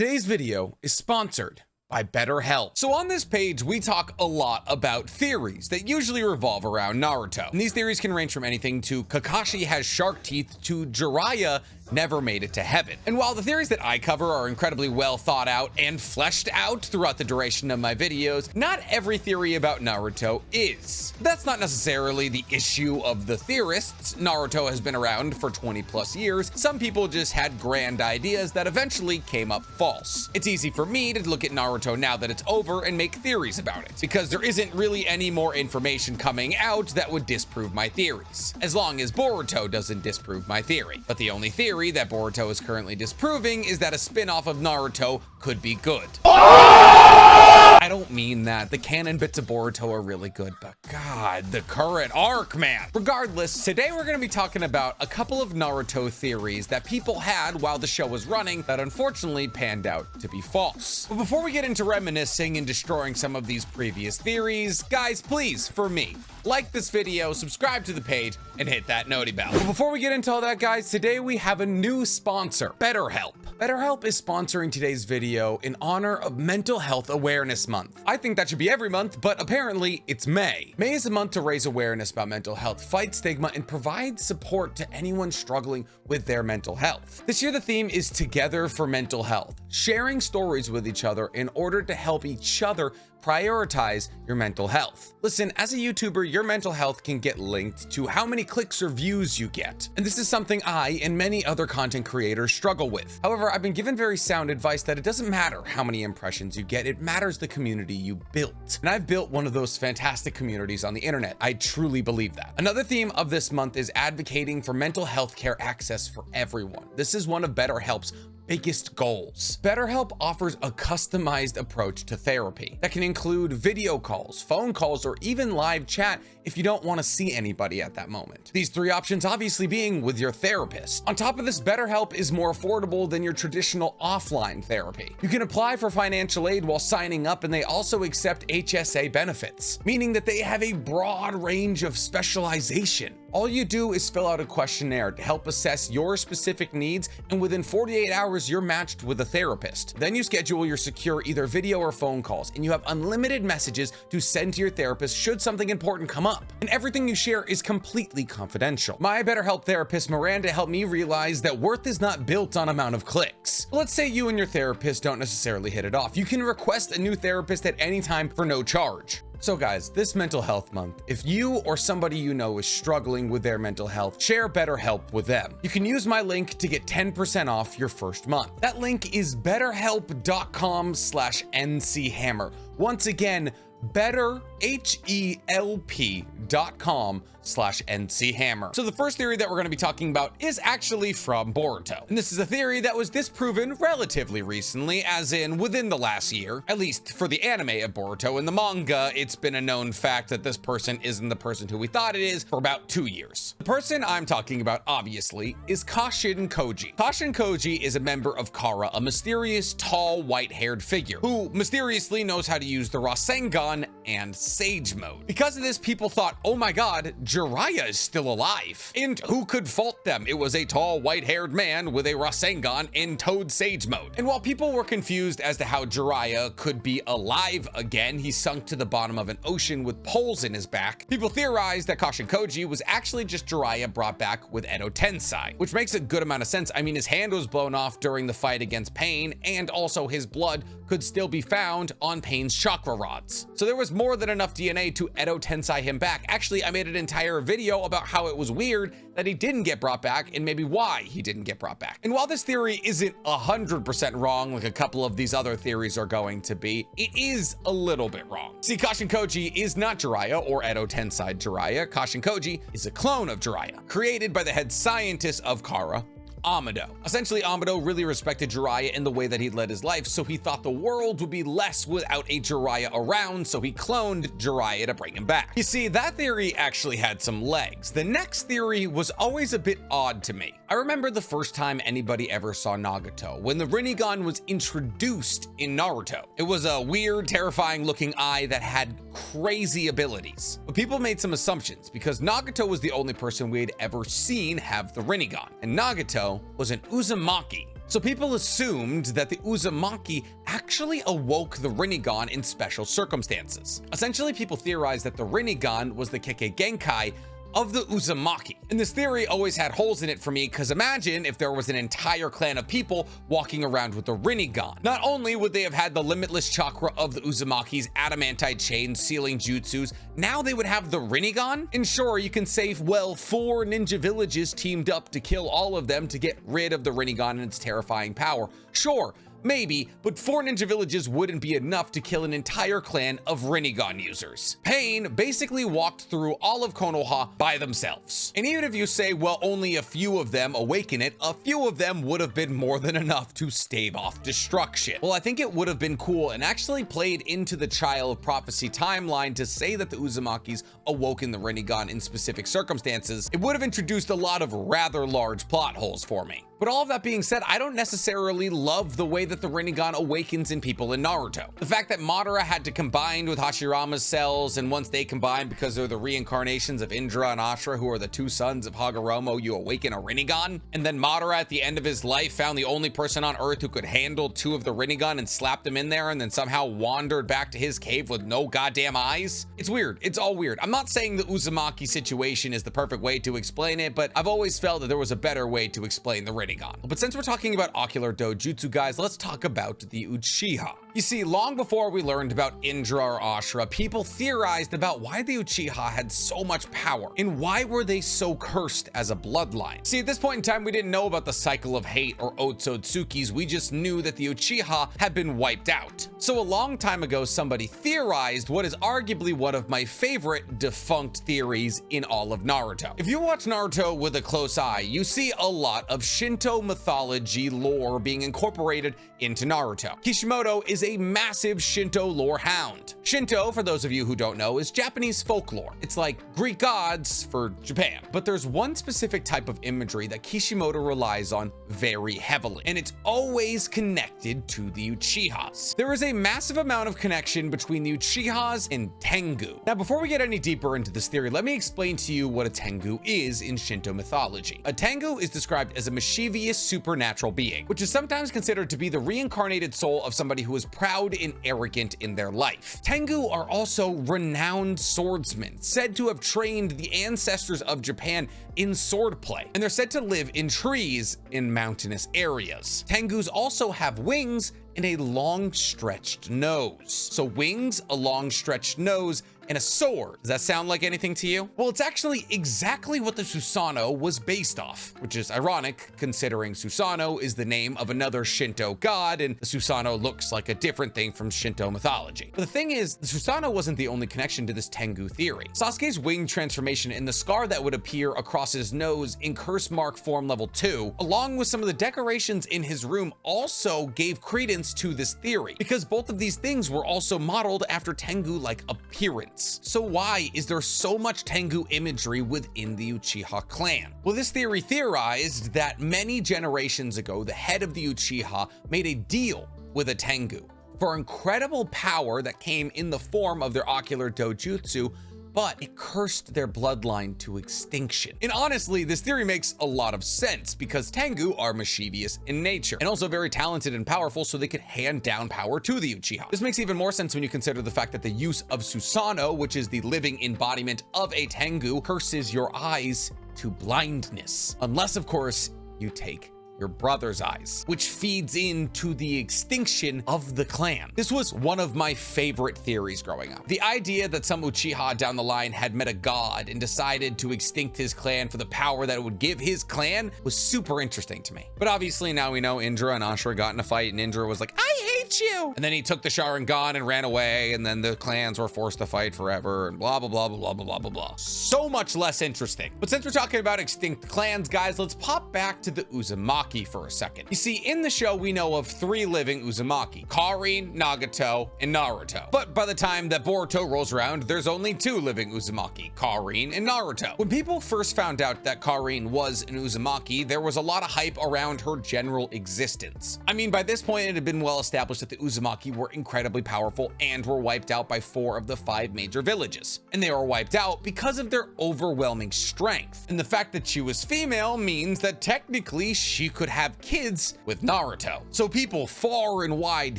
Today's video is sponsored by BetterHelp. So on this page, we talk a lot about theories that usually revolve around Naruto. And these theories can range from anything to Kakashi has shark teeth to Jiraiya never made it to heaven. And while the theories that I cover are incredibly well thought out and fleshed out throughout the duration of my videos, not every theory about Naruto is. That's not necessarily the issue of the theorists. Naruto has been around for 20 plus years. Some people just had grand ideas that eventually came up false. It's easy for me to look at Naruto now that it's over and make theories about it, because there isn't really any more information coming out that would disprove my theories, as long as Boruto doesn't disprove my theory. But the only theory that Boruto is currently disproving is that a spin-off of Naruto could be good. I don't mean that. The canon bits of Boruto are really good, but God, the current arc, man. Regardless, today we're going to be talking about a couple of Naruto theories that people had while the show was running that unfortunately panned out to be false. But before we get into reminiscing and destroying some of these previous theories, guys, please, for me, like this video, subscribe to the page, and hit that noti bell. But before we get into all that, guys, today we have a new sponsor, BetterHelp. BetterHelp is sponsoring today's video in honor of Mental Health Awareness Month. I think that should be every month, but apparently it's May. May is a month to raise awareness about mental health, fight stigma, and provide support to anyone struggling with their mental health. This year, the theme is Together for Mental Health, sharing stories with each other in order to help each other prioritize your mental health. Listen, as a YouTuber, your mental health can get linked to how many clicks or views you get. And this is something I and many other content creators struggle with. However, I've been given very sound advice that it doesn't matter how many impressions you get, it matters the community you built. And I've built one of those fantastic communities on the internet. I truly believe that. Another theme of this month is advocating for mental health care access for everyone. This is one of BetterHelp's biggest goals. BetterHelp offers a customized approach to therapy that can include video calls, phone calls, or even live chat if you don't want to see anybody at that moment. These three options obviously being with your therapist. On top of this, BetterHelp is more affordable than your traditional offline therapy. You can apply for financial aid while signing up, and they also accept HSA benefits, meaning that they have a broad range of specialization. All you do is fill out a questionnaire to help assess your specific needs, and within 48 hours, you're matched with a therapist. Then you schedule your secure either video or phone calls, and you have unlimited messages to send to your therapist should something important come up. And everything you share is completely confidential. My BetterHelp therapist, Miranda, helped me realize that worth is not built on amount of clicks. Let's say you and your therapist don't necessarily hit it off. You can request a new therapist at any time for no charge. So guys, this mental health month, if you or somebody you know is struggling with their mental health, share BetterHelp with them. You can use my link to get 10% off your first month. That link is betterhelp.com/nchammer. Once again, betterhelp.com/nchammer. So the first theory that we're going to be talking about is actually from Boruto. And this is a theory that was disproven relatively recently, as in within the last year, at least for the anime of Boruto. In the manga, it's been a known fact that this person isn't the person who we thought it is for about 2 years. The person I'm talking about, obviously, is Kashin Koji. Kashin Koji is a member of Kara, a mysterious, tall, white-haired figure who mysteriously knows how to use the Rasengan and Sage Mode. Because of this, people thought, oh my god, Jiraiya is still alive. And who could fault them? It was a tall, white-haired man with a Rasengan in Toad Sage Mode. And while people were confused as to how Jiraiya could be alive again, he sunk to the bottom of an ocean with poles in his back. People theorized that Kashin Koji was actually just Jiraiya brought back with Edo Tensei, which makes a good amount of sense. I mean, his hand was blown off during the fight against Pain, and also his blood could still be found on Pain's chakra rods. So there was more than enough DNA to Edo Tensei him back. Actually, I made an entire video about how it was weird that he didn't get brought back and maybe why he didn't get brought back. And while this theory isn't 100% wrong like a couple of these other theories are going to be, it is a little bit wrong. See, Kashin Koji is not Jiraiya or Edo Tensei Jiraiya. Kashin Koji is a clone of Jiraiya, created by the head scientist of Kara, Amado. Essentially, Amado really respected Jiraiya in the way that he led his life, so he thought the world would be less without a Jiraiya around, so he cloned Jiraiya to bring him back. You see, that theory actually had some legs. The next theory was always a bit odd to me. I remember the first time anybody ever saw Nagato, when the rinnegan was introduced in Naruto. It was a weird, terrifying looking eye that had crazy abilities. But people made some assumptions because Nagato was the only person we had ever seen have the rinnegan, and Nagato was an Uzumaki. So people assumed that the Uzumaki actually awoke the rinnegan in special circumstances. Essentially, people theorized that the rinnegan was the Kekkei Genkai of the Uzumaki. And this theory always had holes in it for me, because imagine if there was an entire clan of people walking around with a rinnegan. Not only would they have had the limitless chakra of the Uzumaki's adamantite chain sealing jutsus, now they would have the rinnegan? And sure, you can say, well, 4 ninja villages teamed up to kill all of them to get rid of the rinnegan and its terrifying power. Sure, maybe, but 4 ninja villages wouldn't be enough to kill an entire clan of rinnegan users. Pain basically walked through all of Konoha by themselves. And even if you say, well, only a few of them awaken it, a few of them would have been more than enough to stave off destruction. Well, I think it would have been cool and actually played into the Child of Prophecy timeline to say that the Uzumakis awoken the rinnegan in specific circumstances. It would have introduced a lot of rather large plot holes for me. But all of that being said, I don't necessarily love the way that the rinnegan awakens in people in Naruto. The fact that Madara had to combine with Hashirama's cells, and once they combine because they're the reincarnations of Indra and Ashura, who are the 2 sons of Hagoromo, you awaken a rinnegan. And then Madara at the end of his life found the only person on earth who could handle 2 of the rinnegan and slapped them in there, and then somehow wandered back to his cave with no goddamn eyes. It's weird. It's all weird. I'm not saying the Uzumaki situation is the perfect way to explain it, but I've always felt that there was a better way to explain the rinnegan. But since we're talking about ocular dojutsu, guys, let's talk about the Uchiha. You see, long before we learned about Indra or Ashura, people theorized about why the Uchiha had so much power and why were they so cursed as a bloodline. See, at this point in time, we didn't know about the cycle of hate or Otsutsukis. We just knew that the Uchiha had been wiped out. So a long time ago, somebody theorized what is arguably one of my favorite defunct theories in all of Naruto. If you watch Naruto with a close eye, you see a lot of Shinto mythology lore being incorporated into Naruto. Kishimoto is a massive Shinto lore hound. Shinto, for those of you who don't know, is Japanese folklore. It's like Greek gods for Japan. But there's one specific type of imagery that Kishimoto relies on very heavily, and it's always connected to the Uchihas. There is a massive amount of connection between the Uchihas and Tengu. Now, before we get any deeper into this theory, let me explain to you what a Tengu is in Shinto mythology. A Tengu is described as a mischievous supernatural being, which is sometimes considered to be the reincarnated soul of somebody who is proud and arrogant in their life. Tengu are also renowned swordsmen, said to have trained the ancestors of Japan in swordplay, and they're said to live in trees in mountainous areas. Tengus also have wings and a long stretched nose. So wings, a long stretched nose, and a sword. Does that sound like anything to you? Well, it's actually exactly what the Susanoo was based off, which is ironic considering Susanoo is the name of another Shinto god, and the Susanoo looks like a different thing from Shinto mythology. But the thing is, the Susanoo wasn't the only connection to this Tengu theory. Sasuke's wing transformation and the scar that would appear across his nose in Curse Mark Form Level 2, along with some of the decorations in his room, also gave credence to this theory, because both of these things were also modeled after Tengu-like appearance. So why is there so much Tengu imagery within the Uchiha clan? Well, this theory theorized that many generations ago, the head of the Uchiha made a deal with a Tengu for incredible power that came in the form of their ocular dojutsu, but it cursed their bloodline to extinction. And honestly, this theory makes a lot of sense because Tengu are mischievous in nature and also very talented and powerful, so they could hand down power to the Uchiha. This makes even more sense when you consider the fact that the use of Susanoo, which is the living embodiment of a Tengu, curses your eyes to blindness. Unless, of course, you take your brother's eyes, which feeds into the extinction of the clan. This was one of my favorite theories growing up. The idea that some Uchiha down the line had met a god and decided to extinct his clan for the power that it would give his clan was super interesting to me. But obviously now we know Indra and Ashura got in a fight and Indra was like, I hate you. And then he took the Sharingan and ran away, and then the clans were forced to fight forever and blah, blah, blah, blah, blah, blah, blah, blah, blah. So much less interesting. But since we're talking about extinct clans, guys, let's pop back to the Uzumaki for a second. You see, in the show, we know of 3 living Uzumaki: Karin, Nagato, and Naruto. But by the time that Boruto rolls around, there's only 2 living Uzumaki: Karin and Naruto. When people first found out that Karin was an Uzumaki, there was a lot of hype around her general existence. I mean, by this point, it had been well established established that the Uzumaki were incredibly powerful and were wiped out by 4 of the 5 major villages. And they were wiped out because of their overwhelming strength. And the fact that she was female means that technically she could have kids with Naruto. So people far and wide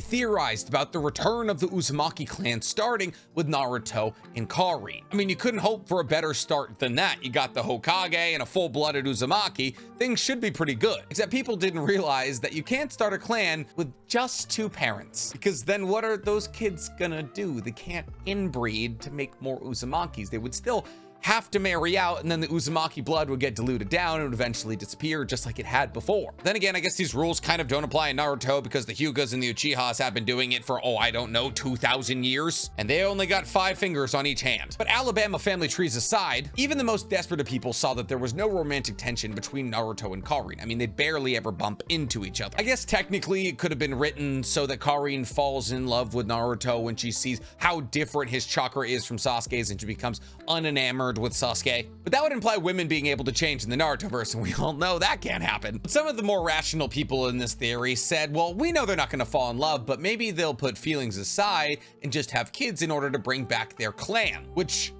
theorized about the return of the Uzumaki clan starting with Naruto and Karin. I mean, you couldn't hope for a better start than that. You got the Hokage and a full-blooded Uzumaki. Things should be pretty good. Except people didn't realize that you can't start a clan with just 2 parents, because then what are those kids gonna do? They can't inbreed to make more Uzumakis. They would still have to marry out, and then the Uzumaki blood would get diluted down and would eventually disappear just like it had before. Then again, I guess these rules kind of don't apply in Naruto because the Hyugas and the Uchihas have been doing it for, oh, I don't know, 2,000 years, and they only got 5 fingers on each hand. But Alabama family trees aside, even the most desperate of people saw that there was no romantic tension between Naruto and Karin. I mean, they barely ever bump into each other. I guess technically it could have been written so that Karin falls in love with Naruto when she sees how different his chakra is from Sasuke's and she becomes unenamored with Sasuke, but that would imply women being able to change in the Narutoverse, and we all know that can't happen. But some of the more rational people in this theory said, well, we know they're not going to fall in love, but maybe they'll put feelings aside and just have kids in order to bring back their clan, which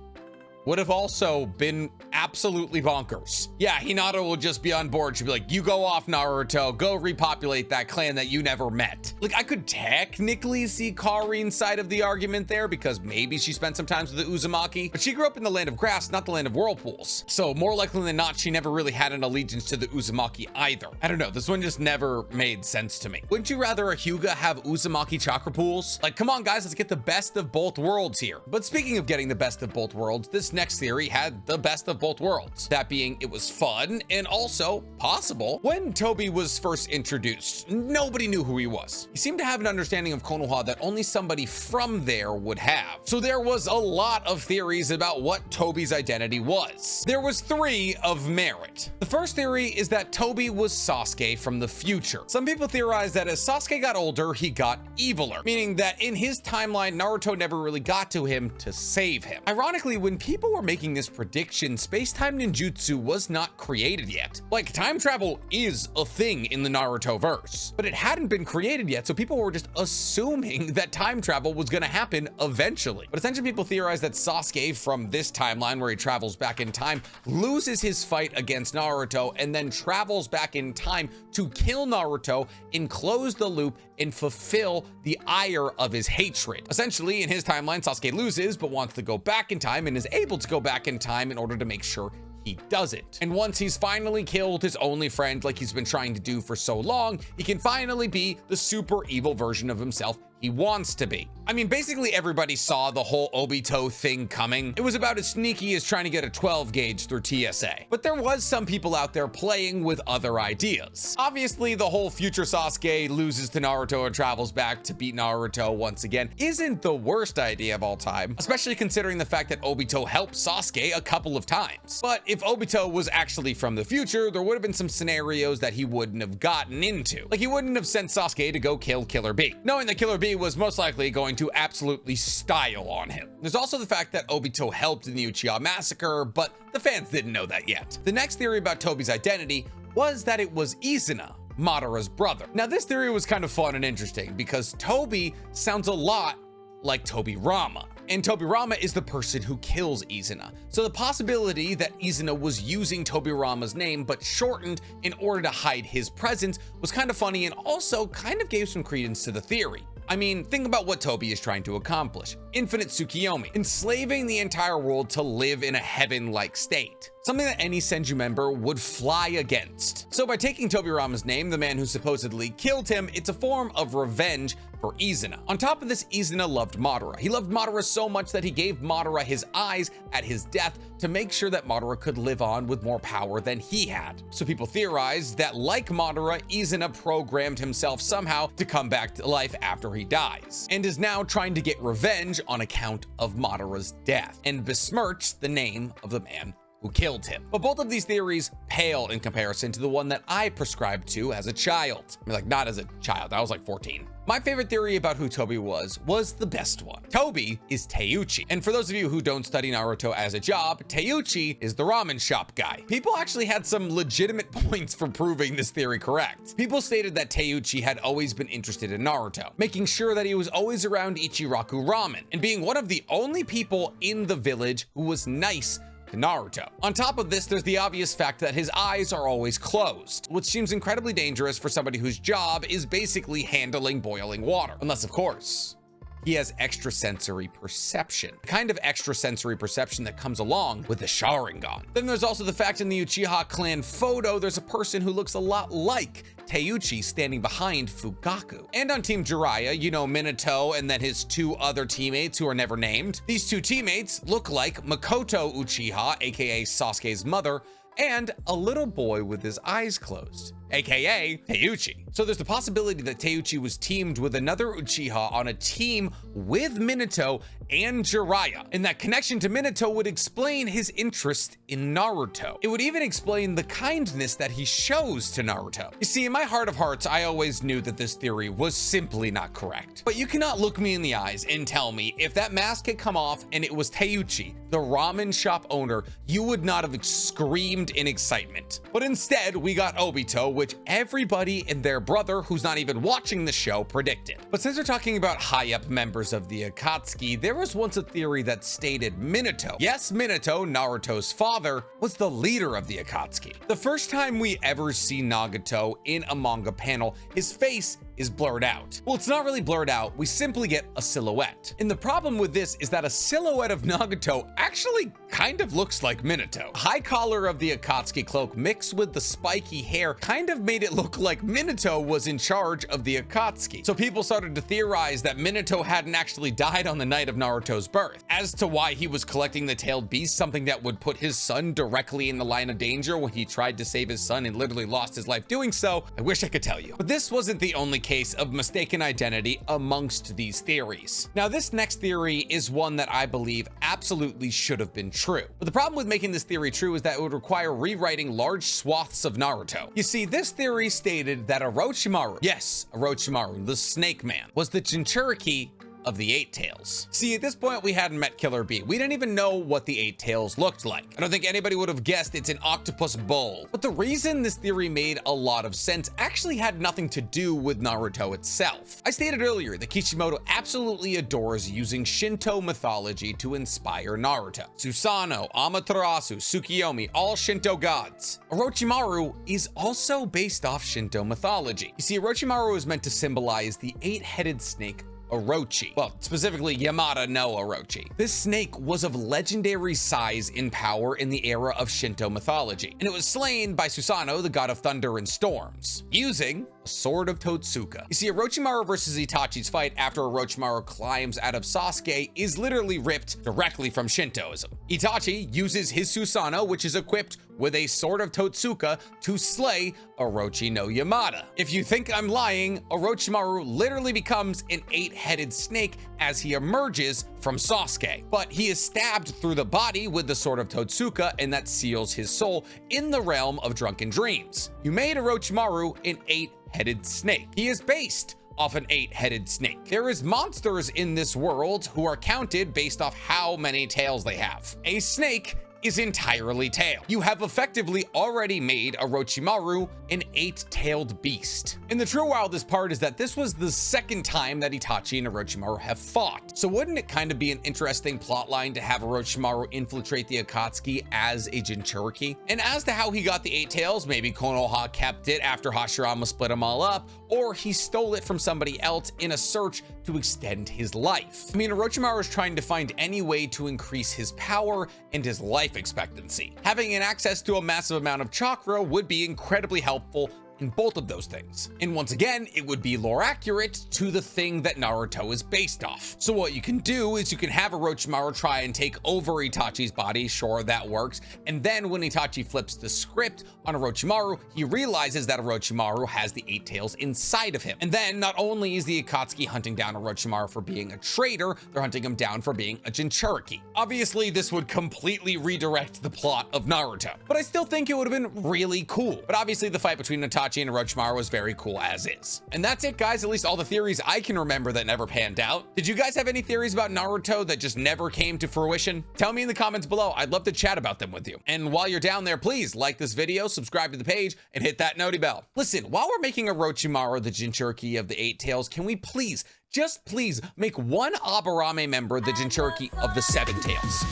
would have also been absolutely bonkers. Yeah, Hinata will just be on board. She'll be like, you go off, Naruto, go repopulate that clan that you never met. Like, I could technically see Karin's side of the argument there because maybe she spent some time with the Uzumaki, but she grew up in the land of grass, not the land of whirlpools. So more likely than not, she never really had an allegiance to the Uzumaki either. I don't know, this one just never made sense to me. Wouldn't you rather a Hyuga have Uzumaki chakra pools? Like, come on guys, let's get the best of both worlds here. But speaking of getting the best of both worlds, this next theory had the best of both worlds. That being, it was fun and also possible. When Toby was first introduced, nobody knew who he was. He seemed to have an understanding of Konoha that only somebody from there would have. So there was a lot of theories about what Toby's identity was. There was 3 of merit. The first theory is that Toby was Sasuke from the future. Some people theorize that as Sasuke got older, he got eviler, meaning that in his timeline, Naruto never really got to him to save him. Ironically, when people were making this prediction, space-time ninjutsu was not created yet. Like, time travel is a thing in the Naruto verse, but it hadn't been created yet, so people were just assuming that time travel was gonna happen eventually. But essentially people theorize that Sasuke from this timeline where he travels back in time loses his fight against Naruto and then travels back in time to kill Naruto and close the loop and fulfill the ire of his hatred. Essentially, in his timeline, Sasuke loses but wants to go back in time and is able to go back in time in order to make sure he does it. And once he's finally killed his only friend like he's been trying to do for so long, he can finally be the super evil version of himself he wants to be. I mean, basically everybody saw the whole Obito thing coming. It was about as sneaky as trying to get a 12 gauge through TSA. But there was some people out there playing with other ideas. Obviously, the whole future Sasuke loses to Naruto and travels back to beat Naruto once again isn't the worst idea of all time, especially considering the fact that Obito helped Sasuke a couple of times. But if Obito was actually from the future, there would have been some scenarios that he wouldn't have gotten into. Like, he wouldn't have sent Sasuke to go kill Killer Bee, knowing that Killer Bee was most likely going to absolutely style on him. There's also the fact that Obito helped in the Uchiha massacre, but the fans didn't know that yet. The next theory about Toby's identity was that it was Izuna, Madara's brother. Now, this theory was kind of fun and interesting because Toby sounds a lot like Tobirama. And Tobirama is the person who kills Izuna. So the possibility that Izuna was using Tobirama's name but shortened in order to hide his presence was kind of funny and also kind of gave some credence to the theory. I mean, think about what Toby is trying to accomplish. Infinite Tsukiyomi, enslaving the entire world to live in a heaven-like state. Something that any Senju member would fly against. So by taking Tobirama's name, the man who supposedly killed him, it's a form of revenge for Izuna. On top of this, Izuna loved Madara. He loved Madara so much that he gave Madara his eyes at his death to make sure that Madara could live on with more power than he had. So people theorized that, like Madara, Izuna programmed himself somehow to come back to life after he dies, and is now trying to get revenge on account of Madara's death, and besmirch the name of the man who killed him. But both of these theories pale in comparison to the one that I prescribed to as a child. I mean, like, not as a child, I was like 14. My favorite theory about who Toby was the best one. Toby is Taiyuchi. And for those of you who don't study Naruto as a job, Taiyuchi is the ramen shop guy. People actually had some legitimate points for proving this theory correct. People stated that Taiyuchi had always been interested in Naruto, making sure that he was always around Ichiraku ramen, and being one of the only people in the village who was nice to Naruto. On top of this, there's the obvious fact that his eyes are always closed, which seems incredibly dangerous for somebody whose job is basically handling boiling water. Unless, of course, he has extrasensory perception, the kind of extrasensory perception that comes along with the Sharingan. Then there's also the fact in the Uchiha clan photo, there's a person who looks a lot like Taiyuchi standing behind Fugaku. And on Team Jiraiya, you know Minato and then his two other teammates who are never named. These two teammates look like Makoto Uchiha, aka Sasuke's mother, and a little boy with his eyes closed, aka Taiyuchi. So there's the possibility that Taiyuchi was teamed with another Uchiha on a team with Minato and Jiraiya. And that connection to Minato would explain his interest in Naruto. It would even explain the kindness that he shows to Naruto. You see, in my heart of hearts, I always knew that this theory was simply not correct. But you cannot look me in the eyes and tell me if that mask had come off and it was Taiyuchi, the ramen shop owner, you would not have screamed in excitement. But instead, we got Obito, which everybody and their brother who's not even watching the show predicted. But since we're talking about high-up members of the Akatsuki, there was once a theory that stated Minato, yes, Minato, Naruto's father, was the leader of the Akatsuki. The first time we ever see Nagato in a manga panel, his face is blurred out. Well, it's not really blurred out, we simply get a silhouette. And the problem with this is that a silhouette of Nagato actually kind of looks like Minato. High collar of the Akatsuki cloak mixed with the spiky hair kind of made it look like Minato was in charge of the Akatsuki. So people started to theorize that Minato hadn't actually died on the night of Naruto's birth. As to why he was collecting the tailed beast, something that would put his son directly in the line of danger when he tried to save his son and literally lost his life doing so, I wish I could tell you. But this wasn't the only case of mistaken identity amongst these theories. Now, this next theory is one that I believe absolutely should have been true. But the problem with making this theory true is that it would require rewriting large swaths of Naruto. You see, this theory stated that Orochimaru, yes, Orochimaru, the Snake Man, was the Jinchuriki of the Eight Tails. See, at this point, we hadn't met Killer Bee. We didn't even know what the Eight Tails looked like. I don't think anybody would have guessed it's an octopus bull. But the reason this theory made a lot of sense actually had nothing to do with Naruto itself. I stated earlier that Kishimoto absolutely adores using Shinto mythology to inspire Naruto. Susanoo, Amaterasu, Tsukiyomi, all Shinto gods. Orochimaru is also based off Shinto mythology. You see, Orochimaru is meant to symbolize the eight-headed snake Orochi. Well, specifically Yamada no Orochi. This snake was of legendary size and power in the era of Shinto mythology, and it was slain by Susanoo, the god of thunder and storms, using a sword of Totsuka. You see, Orochimaru versus Itachi's fight after Orochimaru climbs out of Sasuke is literally ripped directly from Shintoism. Itachi uses his Susanoo, which is equipped with a sword of Totsuka, to slay Orochi no Yamada. If you think I'm lying, Orochimaru literally becomes an eight-headed snake as he emerges from Sasuke. But he is stabbed through the body with the sword of Totsuka, and that seals his soul in the realm of drunken dreams. You made Orochimaru an eight-headed snake. He is based off an eight-headed snake. There is monsters in this world who are counted based off how many tails they have. A snake is entirely tail. You have effectively already made Orochimaru an eight-tailed beast. And the true wildest part is that this was the second time that Itachi and Orochimaru have fought. So wouldn't it kind of be an interesting plotline to have Orochimaru infiltrate the Akatsuki as a Jinchuriki? And as to how he got the eight tails, maybe Konoha kept it after Hashirama split them all up, or he stole it from somebody else in a search to extend his life. I mean, Orochimaru is trying to find any way to increase his power and his life expectancy. Having an access to a massive amount of chakra would be incredibly helpful in both of those things. And once again, it would be lore accurate to the thing that Naruto is based off. So what you can do is you can have Orochimaru try and take over Itachi's body, sure, that works. And then when Itachi flips the script on Orochimaru, he realizes that Orochimaru has the eight tails inside of him. And then not only is the Akatsuki hunting down Orochimaru for being a traitor, they're hunting him down for being a Jinchuriki. Obviously, this would completely redirect the plot of Naruto, but I still think it would have been really cool. But obviously the fight between Itachi Kakashi and Orochimaru was very cool as is. And that's it, guys. At least all the theories I can remember that never panned out. Did you guys have any theories about Naruto that just never came to fruition? Tell me in the comments below. I'd love to chat about them with you. And while you're down there, please like this video, subscribe to the page, and hit that noti bell. Listen, while we're making Orochimaru the Jinchuriki of the Eight Tails, can we please, just please, make one Aburame member the Jinchuriki of the Seven Tails?